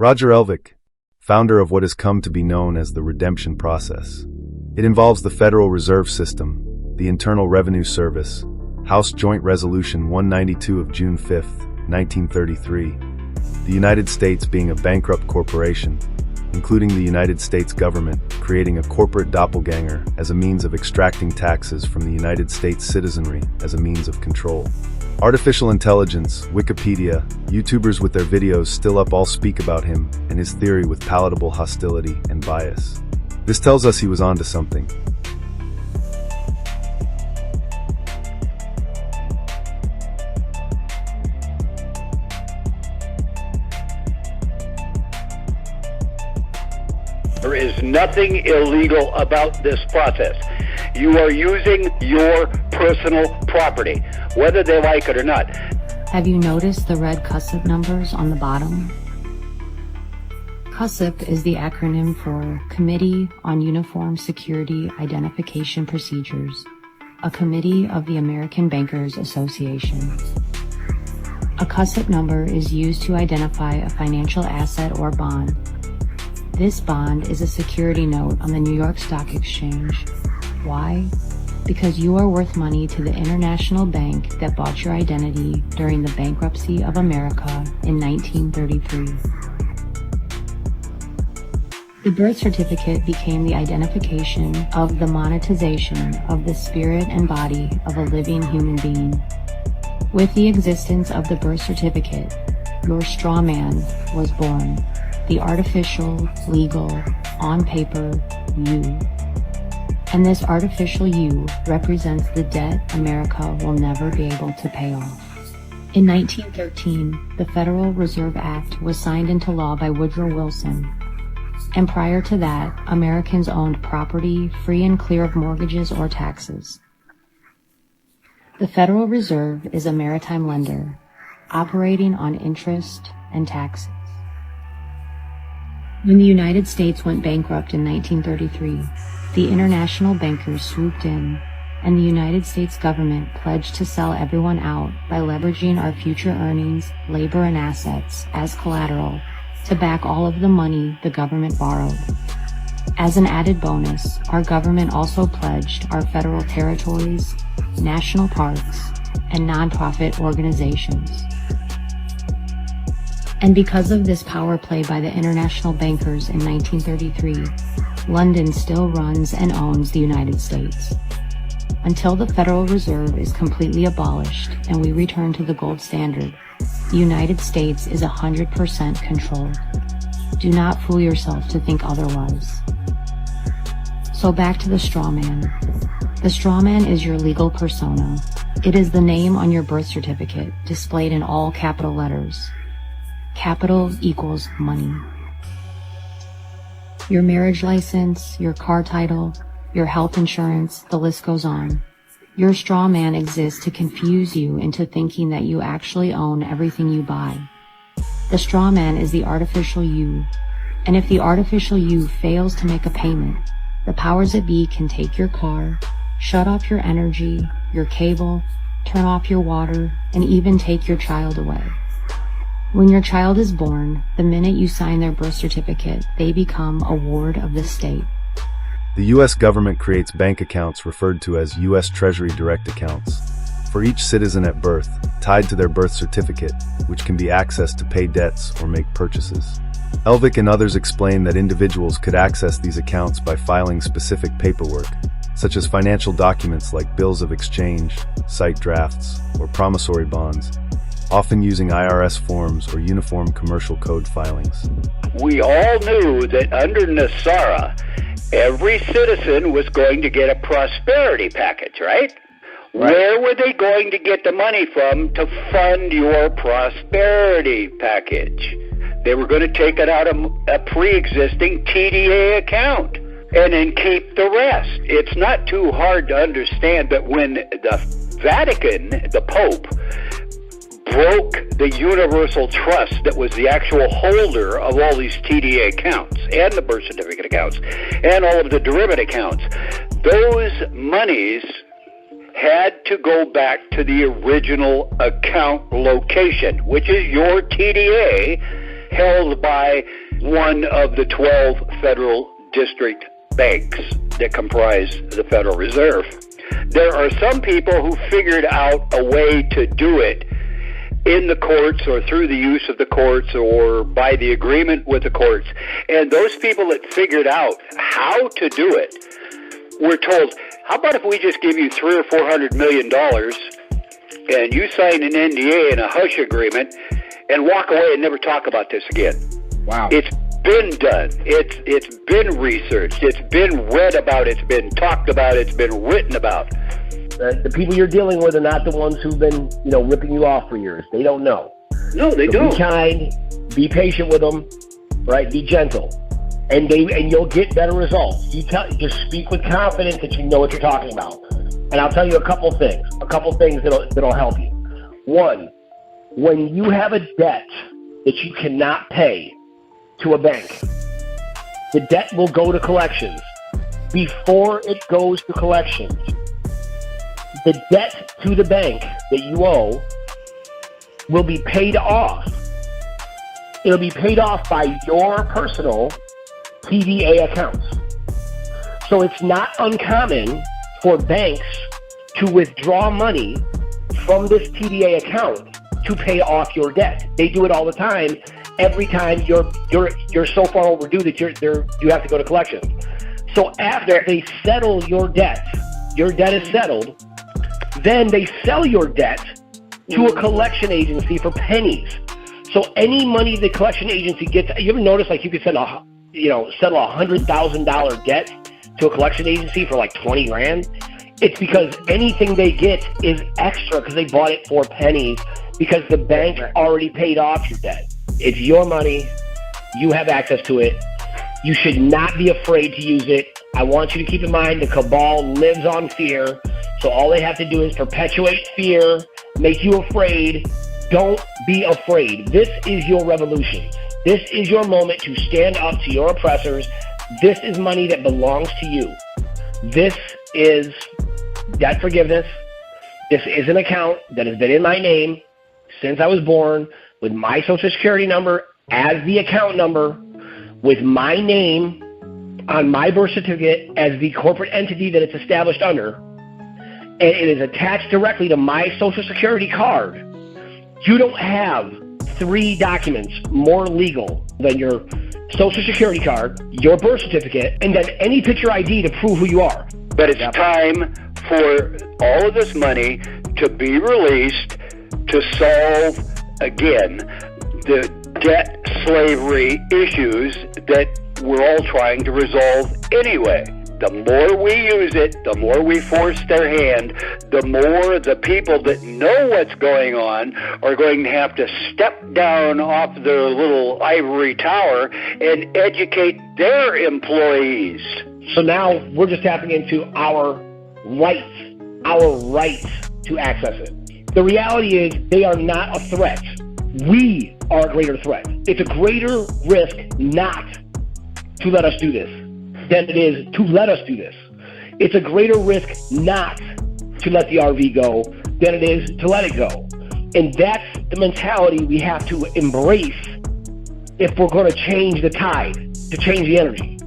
Roger Elvik, founder of what has come to be known as the redemption process. It involves the Federal Reserve System, the Internal Revenue Service, House Joint Resolution 192 of June 5, 1933, the United States being a bankrupt corporation, including the United States government, creating a corporate doppelganger as a means of extracting taxes from the United States citizenry as a means of control. Artificial intelligence, Wikipedia, YouTubers with their videos still up all speak about him and his theory with palatable hostility and bias. This tells us he was onto something. There is nothing illegal about this process. You are using your personal property, whether they like it or not. Have you noticed the red CUSIP numbers on the bottom? CUSIP is the acronym for Committee on Uniform Security Identification Procedures, a committee of the American Bankers Association. A CUSIP number is used to identify a financial asset or bond. This bond is a security note on the New York Stock Exchange. Why? Because you are worth money to the international bank that bought your identity during the bankruptcy of America in 1933. The birth certificate became the identification of the monetization of the spirit and body of a living human being. With the existence of the birth certificate, your straw man was born. The artificial, legal, on paper you. And this artificial you represents the debt America will never be able to pay off. In 1913, the Federal Reserve Act was signed into law by Woodrow Wilson. And prior to that, Americans owned property free and clear of mortgages or taxes. The Federal Reserve is a maritime lender, operating on interest and taxes. When the United States went bankrupt in 1933, the international bankers swooped in, and the United States government pledged to sell everyone out by leveraging our future earnings, labor, and assets as collateral to back all of the money the government borrowed. As an added bonus, our government also pledged our federal territories, national parks, and nonprofit organizations. And because of this power play by the international bankers in 1933, London still runs and owns the United States. Until the Federal Reserve is completely abolished and we return to the gold standard, the United States is 100% controlled. Do not fool yourself to think otherwise. So back to the straw man. The straw man is your legal persona. It is the name on your birth certificate, displayed in all capital letters. Capital equals money. Your marriage license, your car title, your health insurance, the list goes on. Your straw man exists to confuse you into thinking that you actually own everything you buy. The straw man is the artificial you, and if the artificial you fails to make a payment, the powers that be can take your car, shut off your energy, your cable, turn off your water, and even take your child away. When your child is born, the minute you sign their birth certificate, they become a ward of the state. The U.S. government creates bank accounts referred to as U.S. Treasury direct accounts for each citizen at birth, tied to their birth certificate, which can be accessed to pay debts or make purchases. Elvik and others explain that individuals could access these accounts by filing specific paperwork, such as financial documents like bills of exchange, site drafts, or promissory bonds, often using IRS forms or Uniform Commercial Code filings. We all knew that under NASARA, every citizen was going to get a prosperity package, right? Where were they going to get the money from to fund your prosperity package? They were going to take it out of a pre-existing TDA account and then keep the rest. It's not too hard to understand that when the Vatican, the Pope, broke the universal trust that was the actual holder of all these TDA accounts and the birth certificate accounts and all of the derivative accounts, those monies had to go back to the original account location, which is your TDA, held by one of the 12 federal district banks that comprise the Federal Reserve. There are some people who figured out a way to do it in the courts or through the use of the courts or by the agreement with the courts. And those people that figured out how to do it were told, how about if we just give you $300 or $400 million and you sign an NDA and a hush agreement and walk away and never talk about this again? Wow. It's been done. It's been researched. It's been read about. It's been talked about. It's been written about. The people you're dealing with are not the ones who've been, ripping you off for years. They don't know. No, they so don't. Be kind. Be patient with them. Right? Be gentle, and you'll get better results. Just speak with confidence that you know what you're talking about. And I'll tell you a couple things that'll help you. One, when you have a debt that you cannot pay to a bank, the debt will go to collections. Before it goes to collections, the debt to the bank that you owe will be paid off. It'll be paid off by your personal TDA accounts. So it's not uncommon for banks to withdraw money from this TDA account to pay off your debt. They do it all the time. Every time you're so far overdue that you have to go to collections. So after they settle your debt is settled, then they sell your debt to a collection agency for pennies. So any money the collection agency gets, you ever notice like you could settle a $100,000 debt to a collection agency for like 20 grand? It's because anything they get is extra because they bought it for pennies because the bank already paid off your debt. It's your money. You have access to it. You should not be afraid to use it. I want you to keep in mind the cabal lives on fear. So all they have to do is perpetuate fear, make you afraid. Don't be afraid. This is your revolution. This is your moment to stand up to your oppressors. This is money that belongs to you. This is debt forgiveness. This is an account that has been in my name since I was born, with my Social Security number as the account number, with my name on my birth certificate as the corporate entity that it's established under, and it is attached directly to my Social Security card. You don't have 3 documents more legal than your Social Security card, your birth certificate, and then any picture ID to prove who you are. But it's time for all of this money to be released to solve, again, the debt slavery issues that we're all trying to resolve anyway. The more we use it, the more we force their hand, the more the people that know what's going on are going to have to step down off their little ivory tower and educate their employees. So now we're just tapping into our rights to access it. The reality is they are not a threat. We are a greater threat. It's a greater risk not to let us do this than it is to let us do this. It's a greater risk not to let the RV go than it is to let it go. And that's the mentality we have to embrace if we're going to change the tide, to change the energy.